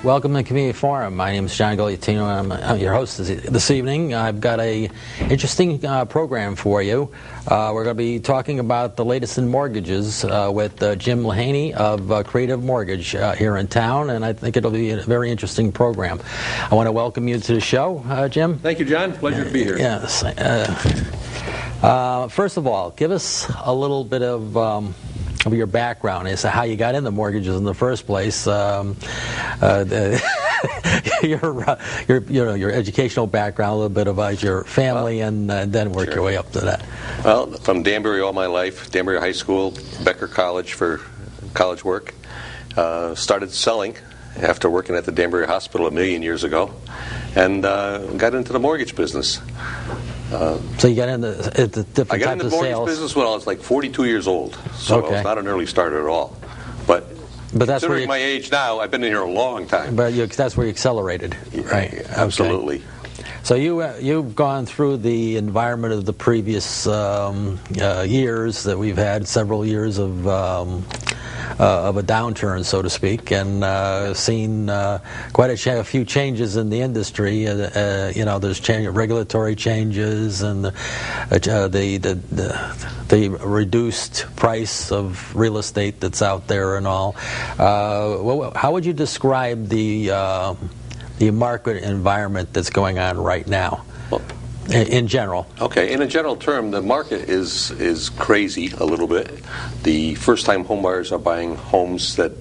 Welcome to the Community Forum. My name is John Guglielmino, and I'm your host this evening. I've got a interesting program for you. We're going to be talking about the latest in mortgages with Jim Lahaney of Creative Mortgage here in town, and I think it'll be a very interesting program. I want to welcome you to the show, Jim. Thank you, John. Pleasure to be here. Yes. First of all, give us a little bit of your background as to how you got into mortgages in the first place. Your educational background, a little bit about your family, and then work your way up to that. Well, from Danbury all my life, Danbury High School, Becker College for college work. Started selling after working at the Danbury Hospital a million years ago, and got into the mortgage business. So you got into different types of sales? I got into the mortgage business when I was like 42 years old, so I was not an early starter at all. But that's considering my age now, I've been in here a long time. But that's where you accelerated, right? Yeah, absolutely. Okay. So you've gone through the environment of the previous years that we've had, several years of a downturn, so to speak, and seen quite a few changes in the industry. There's regulatory changes and the reduced price of real estate that's out there and all. How would you describe the market environment that's going on right now? Well, in general. Okay, in a general term, the market is crazy a little bit. The first-time homebuyers are buying homes that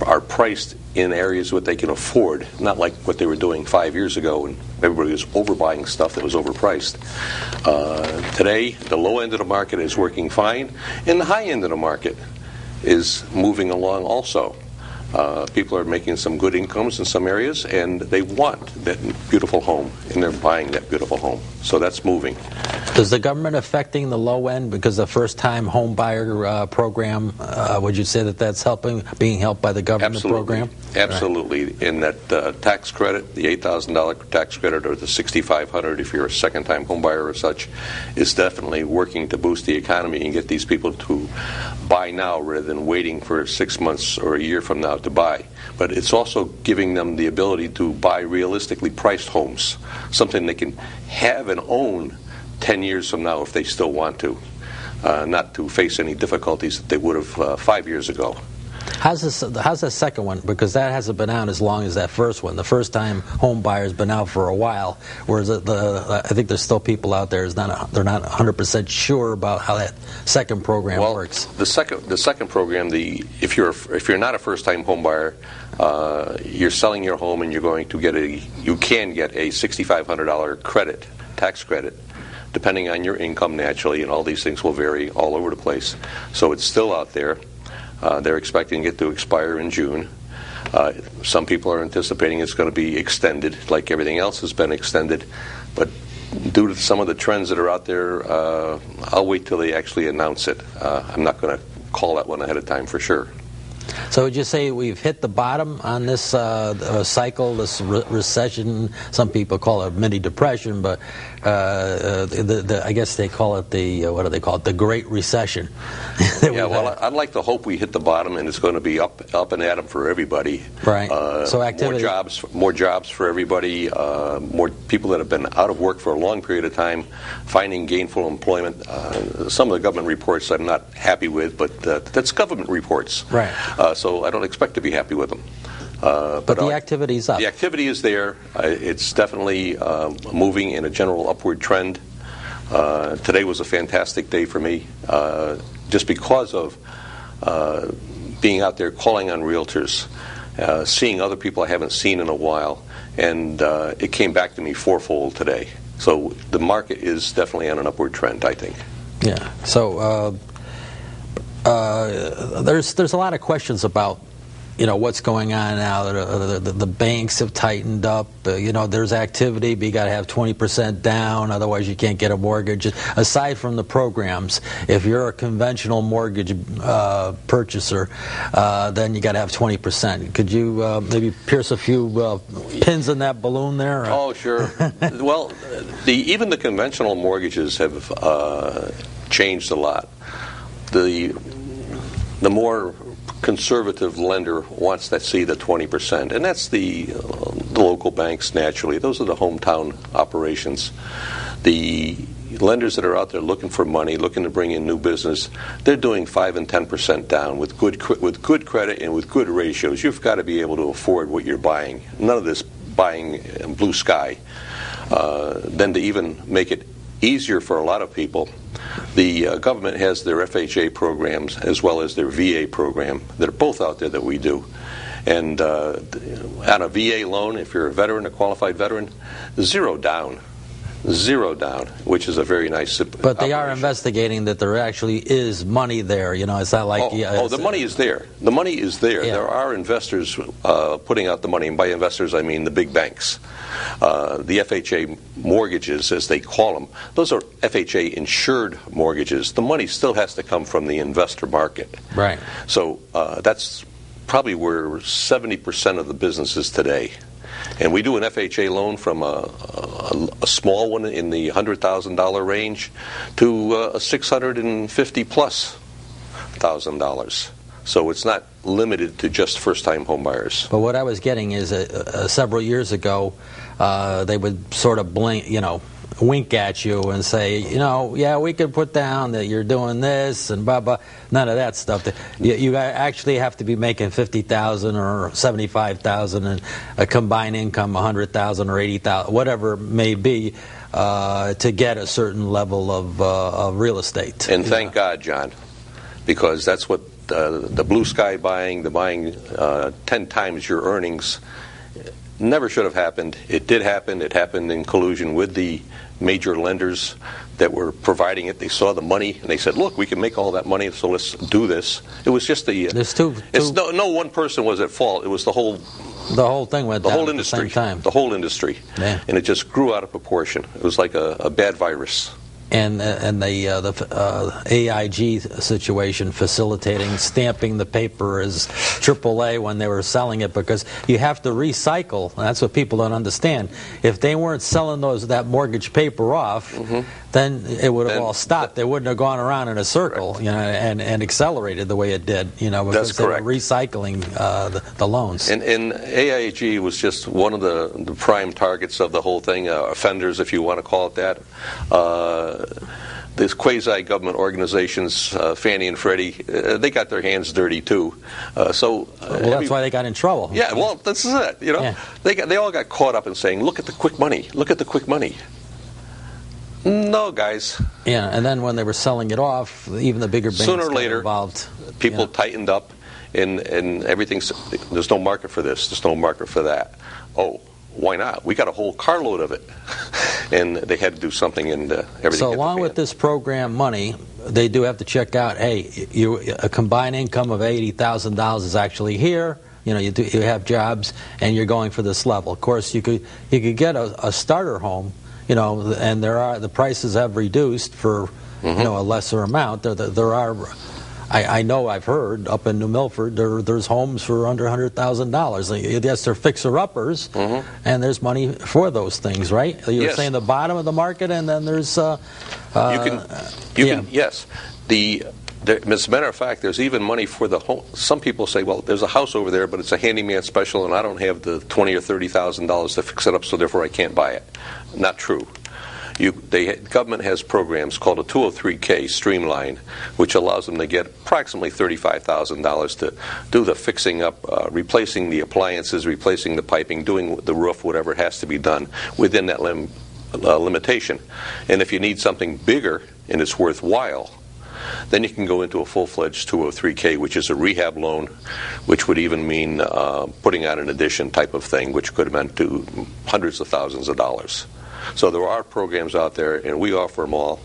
are priced in areas what they can afford, not like what they were doing 5 years ago when everybody was overbuying stuff that was overpriced. Today, the low end of the market is working fine, and the high end of the market is moving along also. People are making some good incomes in some areas, and they want that beautiful home, and they're buying that beautiful home. So that's moving. Is the government affecting the low end because the first-time home buyer program? Would you say that that's being helped by the government program? Absolutely. Right. In that tax credit, the $8,000 tax credit or the $6,500 if you're a second-time home buyer or such, is definitely working to boost the economy and get these people to buy now rather than waiting for 6 months or a year from now to buy. But it's also giving them the ability to buy realistically priced homes, something they can have and own 10 years from now if they still want to, not to face any difficulties that they would have 5 years ago. How's the second one? Because that hasn't been out as long as that first one. The first-time home buyer's been out for a while, whereas I think there's still people out there they're not 100% sure about how that second program works. The second program, if you're not a first-time home buyer, you're selling your home and you're going to you can get a $6,500 tax credit, depending on your income naturally, and all these things will vary all over the place. So it's still out there. They're expecting it to expire in June. Some people are anticipating it's going to be extended, like everything else has been extended. But due to some of the trends that are out there, I'll wait till they actually announce it. I'm not going to call that one ahead of time for sure. So would you say we've hit the bottom on this cycle, this recession? Some people call it a mini depression, but I guess they call it the Great Recession. Yeah, well, I'd like to hope we hit the bottom and it's going to be up and at 'em for everybody. Right. So activity. More jobs for everybody. More people that have been out of work for a long period of time, finding gainful employment. Some of the government reports I'm not happy with, but that's government reports. Right. So I don't expect to be happy with them. But the activity's up. The activity is there. It's definitely moving in a general upward trend. Today was a fantastic day for me, just because of being out there calling on realtors, seeing other people I haven't seen in a while, and it came back to me fourfold today. So the market is definitely on an upward trend, I think. Yeah. So there's a lot of questions about what's going on now. The banks have tightened up. There's activity, but you got to have 20% down, otherwise you can't get a mortgage. Aside from the programs, if you're a conventional mortgage purchaser, then you got to have 20%. Could you maybe pierce a few pins in that balloon there? Oh, sure. Well, even the conventional mortgages have changed a lot. The more conservative lender wants to see the 20%, and that's the local banks. Naturally, those are the hometown operations. The lenders that are out there looking for money, looking to bring in new business, they're doing 5 and 10% down with good credit and with good ratios. You've got to be able to afford what you're buying. None of this buying blue sky. Then to even make it easier for a lot of people, the government has their FHA programs as well as their VA program. They're both out there that we do. And on a VA loan, if you're a veteran, a qualified veteran, zero down, which is a very nice But they are investigating that there actually is money there. You know, it's not like... the money is there. The money is there. Yeah. There are investors putting out the money, and by investors I mean the big banks. The FHA mortgages, as they call them, those are FHA insured mortgages. The money still has to come from the investor market. Right. So that's probably where 70% of the business is today. And we do an FHA loan from a small one in the $100,000 range to a $650,000+. So it's not limited to just first-time home buyers. But what I was getting is several years ago, they would sort of wink at you and say, yeah, we could put down that you're doing this and blah, blah. None of that stuff. You actually have to be making $50,000 or $75,000 and a combined income $100,000 or $80,000, whatever it may be, to get a certain level of real estate. And thank God, John, because that's what the blue sky buying, the buying 10 times your earnings, never should have happened. It did happen. It happened in collusion with the major lenders that were providing it. They saw the money and they said, "Look, we can make all that money, so let's do this." It was just no one person was at fault. It was the whole thing went down at the same time. The whole industry, yeah. And it just grew out of proportion. It was like a bad virus. And the AIG situation, facilitating stamping the paper as AAA when they were selling it, because you have to recycle. And that's what people don't understand. If they weren't selling that mortgage paper off, then it would have all stopped. They wouldn't have gone around in a circle, and accelerated the way it did, because that's correct. They were recycling the loans. And AIG was just one of the prime targets of the whole thing, offenders, if you want to call it that. These quasi-government organizations, Fannie and Freddie, they got their hands dirty too. That's why they got in trouble. Yeah, well, this is it. Yeah. They all got caught up in saying, "Look at the quick money. Look at the quick money." No, guys. Yeah, and then when they were selling it off, even the bigger banks sooner or later, got involved. People tightened up, and everything. There's no market for this. There's no market for that. Oh, why not? We got a whole carload of it. And they had to do something, and everything. So along with this program money, they do have to check out, hey, a combined income of $80,000 is actually here. You have jobs, and you're going for this level. Of course, you could get a starter home, and the prices have reduced for a lesser amount. There are. I know I've heard up in New Milford there's homes for under $100,000. Yes, they're fixer-uppers, and there's money for those things, right? You're saying the bottom of the market, and then there's... Yes. As a matter of fact, there's even money for the home. Some people say, well, there's a house over there, but it's a handyman special, and I don't have the $20,000 or $30,000 to fix it up, so therefore I can't buy it. Not true. The government has programs called a 203K Streamline, which allows them to get approximately $35,000 to do the fixing up, replacing the appliances, replacing the piping, doing the roof, whatever has to be done within that limitation. And if you need something bigger and it's worthwhile, then you can go into a full-fledged 203K, which is a rehab loan, which would even mean putting out an addition type of thing, which could have meant to hundreds of thousands of dollars. So there are programs out there, and we offer them all.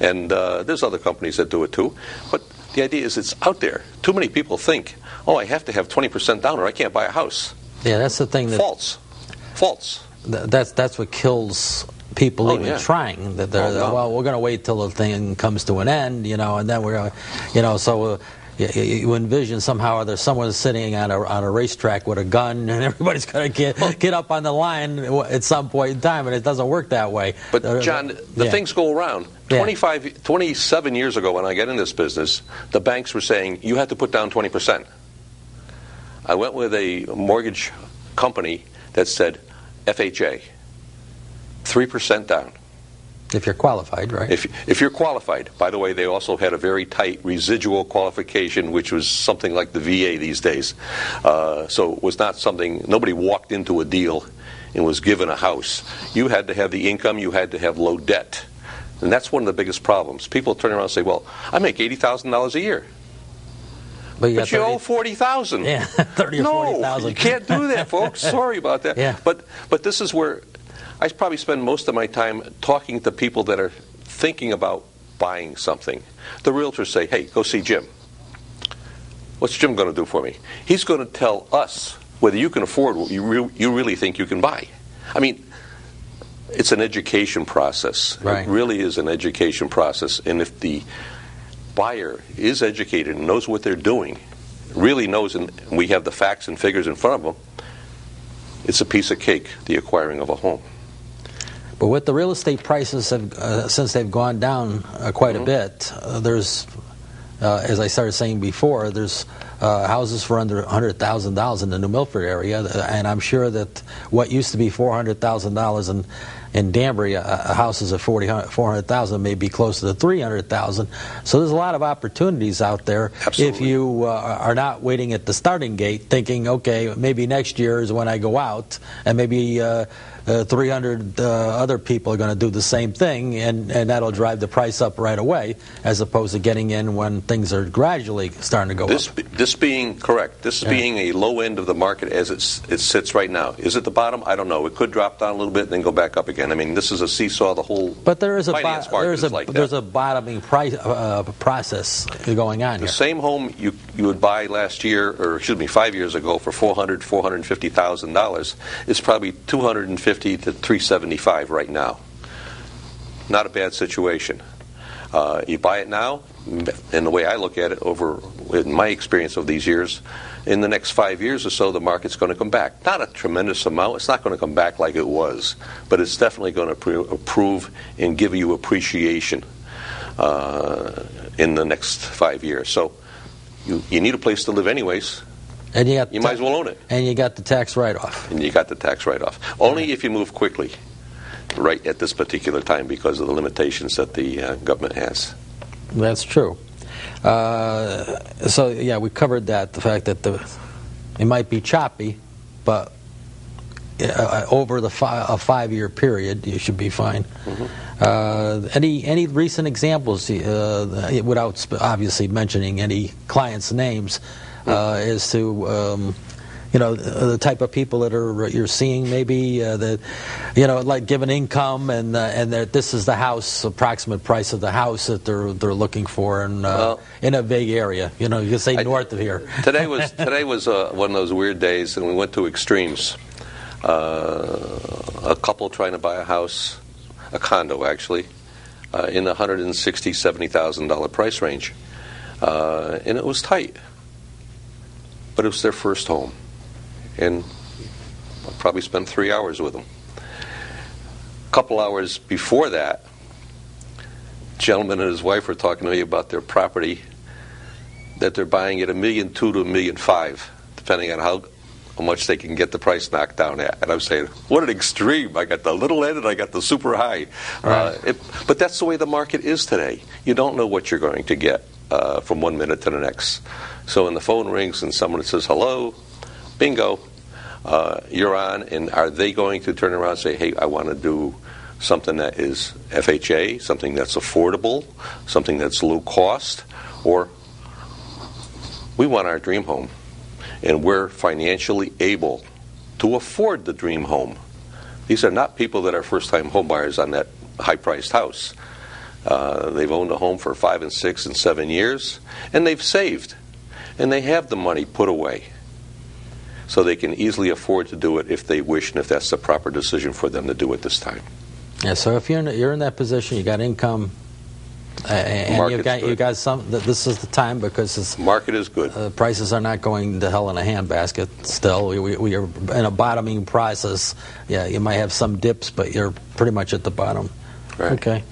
And there's other companies that do it too. But the idea is it's out there. Too many people think, I have to have 20% down or I can't buy a house. Yeah, that's the thing. False. That's what kills people trying. That well, we're going to wait till the thing comes to an end, and then we're going to, so... You envision somehow there's someone sitting on a racetrack with a gun, and everybody's going to get up on the line at some point in time, and it doesn't work that way. But John, things go around. 27 years ago when I got in this business, the banks were saying you had to put down 20%. I went with a mortgage company that said FHA, 3% down. If you're qualified, right? If you're qualified. By the way, they also had a very tight residual qualification, which was something like the VA these days. So it was not something, nobody walked into a deal and was given a house. You had to have the income, you had to have low debt. And that's one of the biggest problems. People turn around and say, well, I make $80,000 a year. But you owe $40,000. Yeah, 30 or 40,000. No, you can't do that, folks. Sorry about that. Yeah. But this is where I probably spend most of my time talking to people that are thinking about buying something. The realtors say, hey, go see Jim. What's Jim going to do for me? He's going to tell us whether you can afford what you really think you can buy. I mean, it's an education process. Right. It really is an education process. And if the buyer is educated and knows what they're doing, really knows, and we have the facts and figures in front of them, it's a piece of cake, the acquiring of a home. But with the real estate prices, since they've gone down quite a bit, there's, as I started saying before, there's houses for under $100,000 in the New Milford area, and I'm sure that what used to be $400,000 in Danbury, houses of $400,000 may be closer to $300,000. So there's a lot of opportunities out there. Absolutely. If you are not waiting at the starting gate, thinking, okay, maybe next year is when I go out, and maybe 300 other people are going to do the same thing, and that'll drive the price up right away, as opposed to getting in when things are gradually starting to go up. This being correct, this being a low end of the market as it sits right now. Is it the bottom? I don't know. It could drop down a little bit and then go back up again. I mean, this is a seesaw. The whole but there is finance market is like that. There's a bottoming process going on here. The same home you would buy last year, or excuse me, 5 years ago for $450,000 is probably $250,000 to $375,000 right now. Not a bad situation. You buy it now, and the way I look at it, over in my experience of these years, in the next 5 years or so, the market's going to come back. Not a tremendous amount. It's not going to come back like it was, but it's definitely going to improve and give you appreciation in the next 5 years. So you need a place to live anyways. And you might as well own it. And you got the tax write-off. And you got the tax write-off. Only if you move quickly, right at this particular time, because of the limitations that the government has. That's true. So, yeah, we covered that, the fact that it might be choppy, but over a 5-year period, you should be fine. Mm-hmm. Any recent examples, without obviously mentioning any clients' names, as to the type of people that you're seeing, maybe that like given income and that this is the house, approximate price of the house that they're looking for, and in a vague area. You can say north of here. Today was one of those weird days, and we went to extremes. A couple trying to buy a house, a condo actually, in the $160,000, $70,000 price range, and it was tight. But it was their first home, and I probably spent 3 hours with them. A couple hours before that, a gentleman and his wife were talking to me about their property that they're buying at $1.2 million to $1.5 million, depending on how much they can get the price knocked down at. And I'm saying, what an extreme. I got the little end and I got the super high. Right. But that's the way the market is today. You don't know what you're going to get from 1 minute to the next. So when the phone rings and someone says, hello, bingo, you're on, and are they going to turn around and say, hey, I want to do something that is FHA, something that's affordable, something that's low cost, or we want our dream home, and we're financially able to afford the dream home. These are not people that are first-time home buyers on that high-priced house. They've owned a home for 5 and 6 and 7 years, and they've saved. And they have the money put away, so they can easily afford to do it if they wish, and if that's the proper decision for them to do at this time. Yeah. So if you're in that position, you got income, and you got some. This is the time, because market is good. Prices are not going to hell in a handbasket. Still, we are in a bottoming process. Yeah, you might have some dips, but you're pretty much at the bottom. Right. Okay.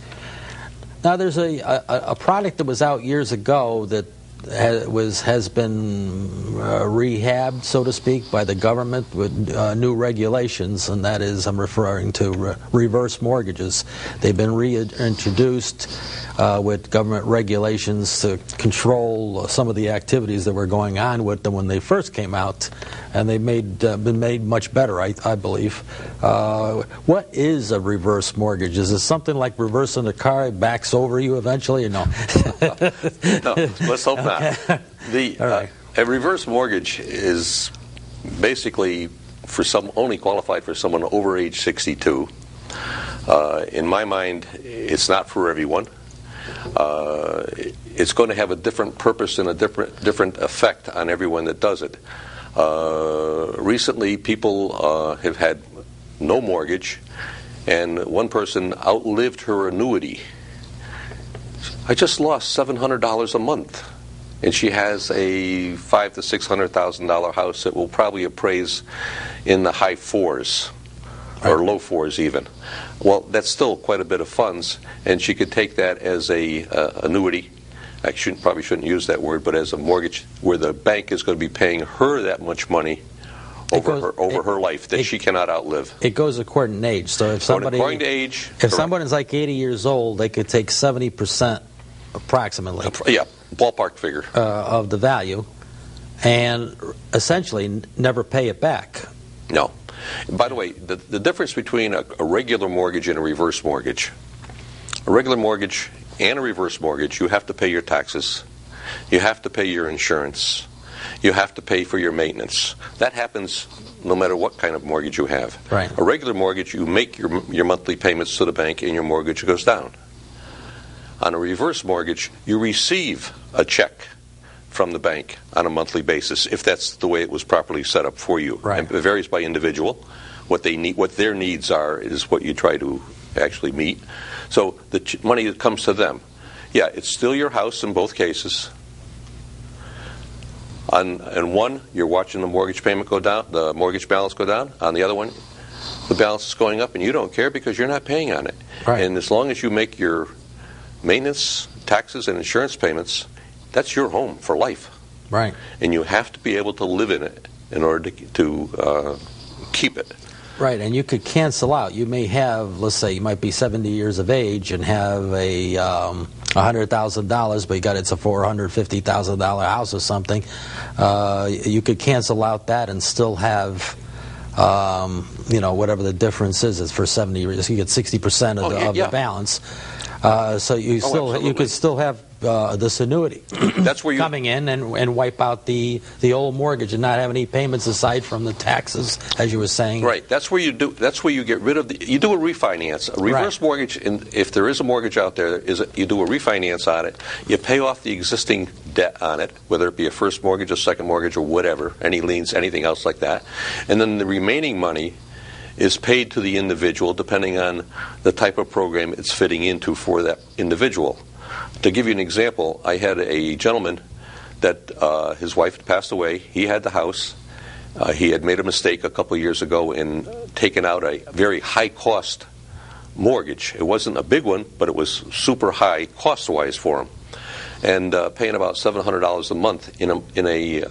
Now there's a product that was out years ago that has been rehabbed, so to speak, by the government with new regulations, and that is, I'm referring to reverse mortgages. They've been reintroduced with government regulations to control some of the activities that were going on with them when they first came out, and they've been made much better, I believe. What is a reverse mortgage? Is it something like reversing a car, it backs over you eventually, or no? No, let's hope not. Right. A reverse mortgage is basically only qualified for someone over age 62. In my mind, it's not for everyone. It's going to have a different purpose and a different effect on everyone that does it. Recently, people have had no mortgage, and one person outlived her annuity. I just lost $700 a month, and she has a $500,000 to $600,000 house that will probably appraise in the high fours, or low fours even. Well, that's still quite a bit of funds, and she could take that as a annuity. I probably shouldn't use that word, but as a mortgage, where the bank is going to be paying her that much money over her life that she cannot outlive. It goes according to age. So if somebody, according to age, if someone's like 80 years old, they could take 70%, approximately, ballpark figure, of the value, and essentially never pay it back. No. By the way, the difference between a regular mortgage and a reverse mortgage. A regular mortgage and a reverse mortgage, you have to pay your taxes, you have to pay your insurance, you have to pay for your maintenance. That happens no matter what kind of mortgage you have. Right. A regular mortgage, you make your monthly payments to the bank and your mortgage goes down. On a reverse mortgage, you receive a check from the bank on a monthly basis, if that's the way it was properly set up for you. Right. And it varies by individual. What they need, what their needs are, is what you try to actually meet. So the money that comes to them, yeah, it's still your house in both cases. On one, you're watching the mortgage payment go down, the mortgage balance go down. On the other one, the balance is going up, and you don't care because you're not paying on it. Right. And as long as you make your maintenance, taxes, and insurance payments, that's your home for life. Right. And you have to be able to live in it in order to keep it. Right, and you could cancel out. You may have, let's say, you might be 70 years of age and have a $100,000, but it's a $450,000 house or something. You could cancel out that and still have, whatever the difference is. It's for 70 years. You get 60% of the balance. So you could still have this annuity that's where coming in and wipe out the old mortgage and not have any payments aside from the taxes, as you were saying. Right. That's where you get rid of you do a refinance. A reverse mortgage, if there is a mortgage out there, you do a refinance on it. You pay off the existing debt on it, whether it be a first mortgage, a second mortgage, or whatever, any liens, anything else like that, and then the remaining money is paid to the individual depending on the type of program it's fitting into for that individual. To give you an example, I had a gentleman that his wife had passed away. He had the house. He had made a mistake a couple of years ago in taking out a very high-cost mortgage. It wasn't a big one, but it was super high cost-wise for him, and paying about $700 a month in a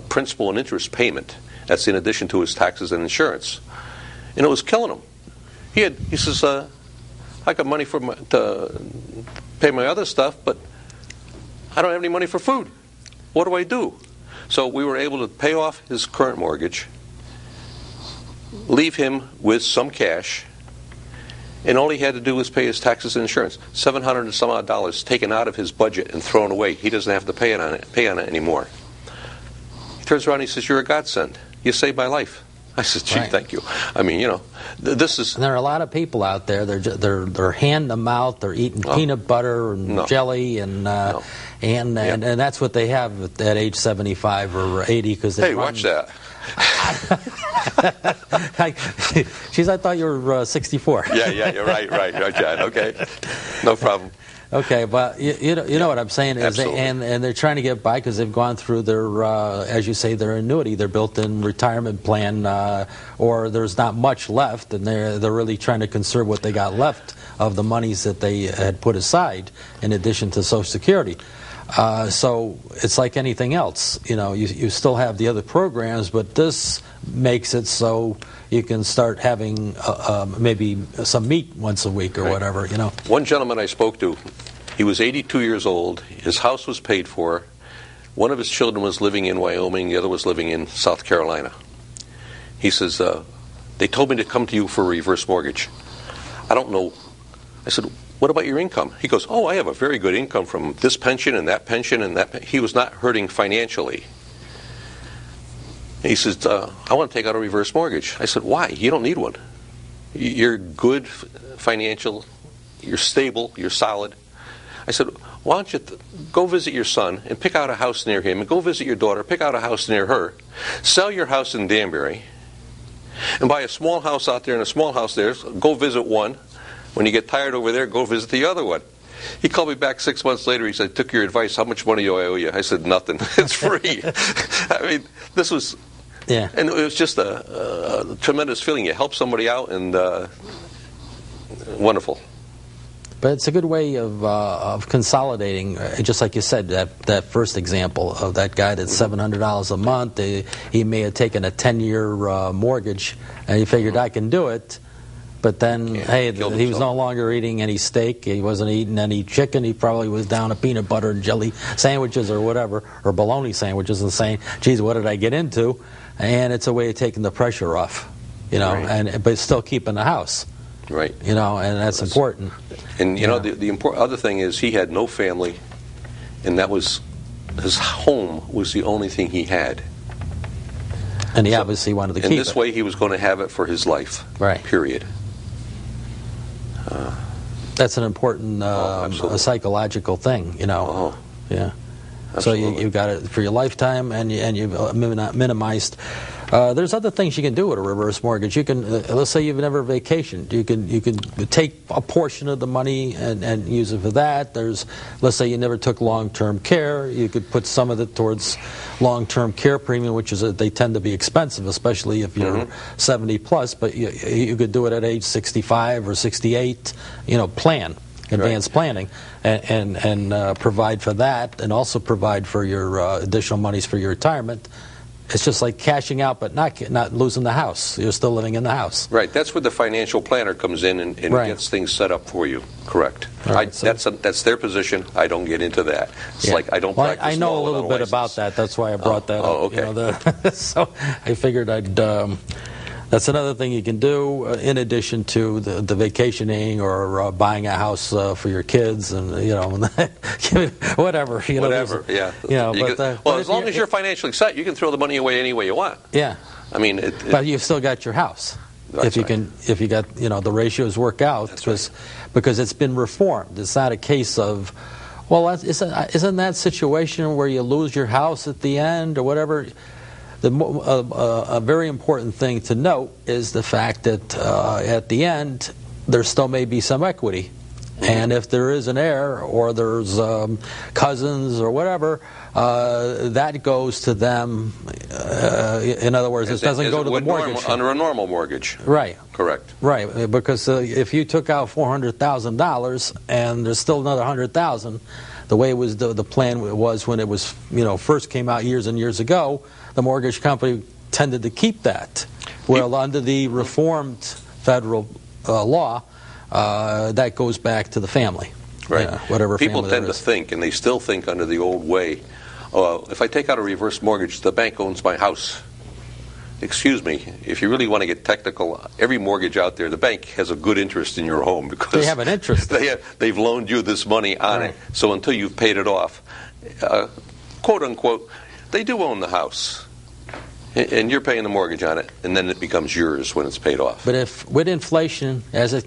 principal and interest payment. That's in addition to his taxes and insurance. And it was killing him. He says, I got money to pay my other stuff, but I don't have any money for food. What do I do? So we were able to pay off his current mortgage, leave him with some cash, and all he had to do was pay his taxes and insurance. $700 and some odd dollars taken out of his budget and thrown away. He doesn't have to pay on it anymore. He turns around and he says, "You're a godsend. You saved my life." I said, "Gee, Thank you." I mean, this is. And there are a lot of people out there. They're hand to mouth. They're eating peanut butter and jelly, and that's what they have at age 75 or 80 because they. Hey, watch that. I thought you were 64. Yeah, you're right, John. Okay, no problem. Okay, but you know what I'm saying is, and they're trying to get by because they've gone through their, as you say, their annuity, their built-in retirement plan, or there's not much left, and they're really trying to conserve what they got left of the monies that they had put aside, in addition to Social Security. So it's like anything else. You still have the other programs, but this makes it so you can start having maybe some meat once a week or whatever. One gentleman I spoke to, he was 82 years old. His house was paid for. One of his children was living in Wyoming. The other was living in South Carolina. He says, they told me to come to you for a reverse mortgage. I don't know. I said, what about your income? He goes, oh, I have a very good income from this pension and that pension and that. He was not hurting financially. He says, I want to take out a reverse mortgage. I said, why? You don't need one. You're good financial, you're stable, you're solid. I said, why don't you go visit your son and pick out a house near him, and go visit your daughter, pick out a house near her, sell your house in Danbury, and buy a small house out there and a small house there, go visit one. When you get tired over there, go visit the other one. He called me back 6 months later. He said, took your advice. How much money do I owe you? I said, nothing. It's free. I mean, this was... Yeah. And it was just a tremendous feeling. You help somebody out, and wonderful. But it's a good way of consolidating, just like you said, that first example of that guy that's $700 a month. He may have taken a 10-year mortgage, and he figured, I can do it. But then, he was no longer eating any steak. He wasn't eating any chicken. He probably was down to peanut butter and jelly sandwiches or whatever, or bologna sandwiches, and saying, geez, what did I get into? And it's a way of taking the pressure off, but still keeping the house. Right. And that's important. And, the important other thing is he had no family, and that was, his home was the only thing he had. And he obviously wanted to keep it. And this way he was going to have it for his life. Right. Period. That's an important a psychological thing, Oh. Yeah. Absolutely. So you've got it for your lifetime, and you've minimized. There's other things you can do with a reverse mortgage. You can, let's say you've never vacationed. You can take a portion of the money and use it for that. Let's say you never took long-term care. You could put some of it towards long-term care premium, which is they tend to be expensive, especially if you're 70 plus. But you could do it at age 65 or 68. Plan. Advanced planning, and provide for that, and also provide for your additional monies for your retirement. It's just like cashing out, but not losing the house. You're still living in the house. Right. That's where the financial planner comes in and gets things set up for you. Correct. Right. That's their position. I don't get into that. It's like I don't practice I know law a little bit about that. That's why I brought that up. Okay. So I figured I'd. That's another thing you can do in addition to the vacationing or buying a house for your kids, and whatever. Whatever, yeah. As long as you're financially set, you can throw the money away any way you want. Yeah. I mean, but you've still got your house. If you got the ratios work out, because it's been reformed. It's not a case of, well, isn't that situation where you lose your house at the end or whatever? A very important thing to note is the fact that at the end there still may be some equity, and if there is an heir or there's cousins or whatever, that goes to them. In other words, it doesn't go to the mortgage under a normal mortgage. Right. Correct. Right, because if you took out $400,000 and there's still another $100,000, the way it was the plan was when it was first came out years and years ago. The mortgage company tended to keep that. Well, under the reformed federal law, that goes back to the family. Right. Whatever people family tend to think, and they still think under the old way, if I take out a reverse mortgage, the bank owns my house. Excuse me, if you really want to get technical, every mortgage out there, the bank has a good interest in your home because they have an interest. They've loaned you this money on it. So until you've paid it off, quote unquote, they do own the house. And you're paying the mortgage on it, and then it becomes yours when it's paid off. But if with inflation, as a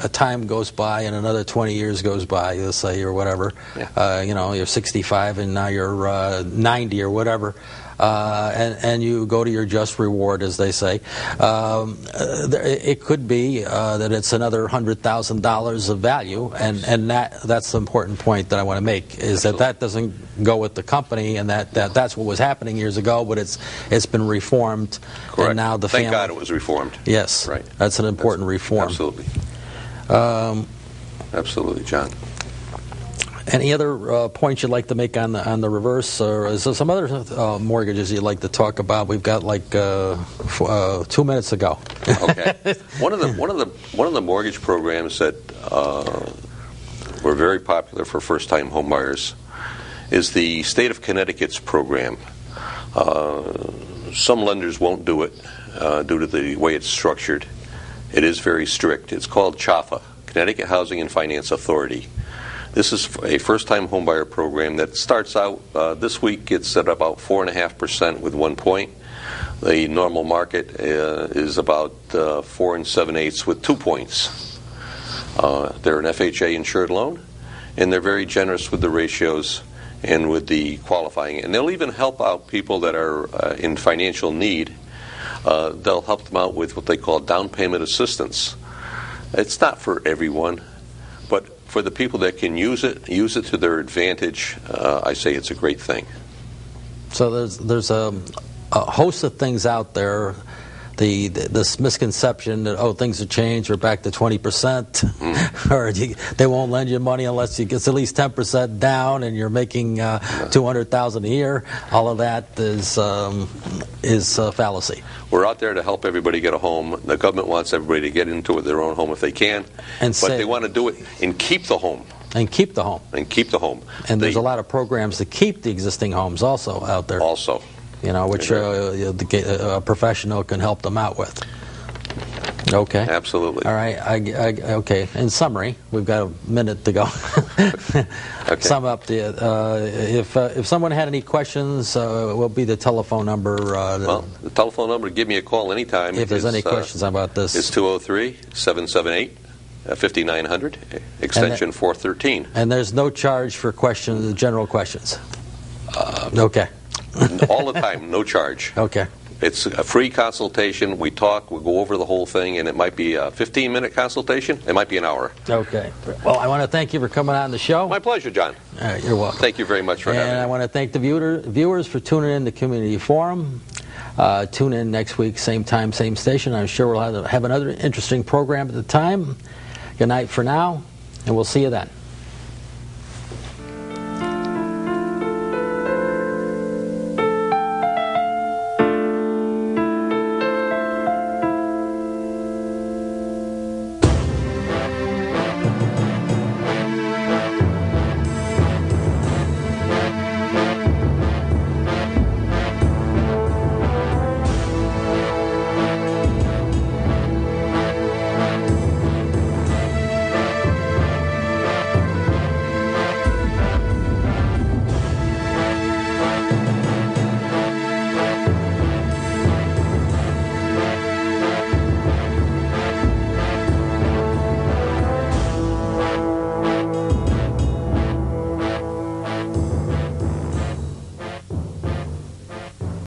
time goes by and another 20 years goes by, let's say, or whatever, you're 65 and now you're 90 or whatever, and you go to your just reward, as they say, it could be that it's another $100,000 of value, and that's the important point that I want to make, is that doesn't go with the company, and that's what was happening years ago, but it's been reformed. Correct. And now Thank God it was reformed. Yes. Right. That's an important reform. Absolutely. Absolutely, John. Any other points you'd like to make on the reverse, or is there some other mortgages you'd like to talk about? We've got like 2 minutes to go. Okay. One of the mortgage programs that were very popular for first-time home buyers is the state of Connecticut's program. Some lenders won't do it due to the way it's structured. It is very strict. It's called CHFA, Connecticut Housing and Finance Authority. This is a first-time homebuyer program that starts out, this week it's at about 4.5% with 1 point. The normal market is about 4 7/8 with 2 points. They're an FHA insured loan, and they're very generous with the ratios and with the qualifying. And they'll even help out people that are in financial need. They'll help them out with what they call down payment assistance. It's not for everyone, but for the people that can use it to their advantage, I say it's a great thing. So there's a host of things out there. This misconception that things have changed, we're back to 20%, or they won't lend you money unless you get at least 10% down, and you're making $200,000 a year. All of that is fallacy. We're out there to help everybody get a home. The government wants everybody to get into their own home if they can, but they want to do it and keep the home. And keep the home. And keep the home. And there's a lot of programs to keep the existing homes also out there. Also. Which a professional can help them out with. Okay. Absolutely. All right. Okay. In summary, we've got a minute to go. Okay. Sum up if someone had any questions, what will be the telephone number? Well, the telephone number to give me a call anytime. If there's any questions about this, it's 203-778-5900, extension 413. And there's no charge for questions, general questions. Okay. All the time, no charge. Okay. It's a free consultation. We talk, we go over the whole thing, and it might be a 15-minute consultation. It might be an hour. Okay. Well, I want to thank you for coming on the show. My pleasure, John. You're welcome. Thank you very much for having me. And I want to thank the viewers for tuning in to Community Forum. Tune in next week, same time, same station. I'm sure we'll have another interesting program at the time. Good night for now, and we'll see you then.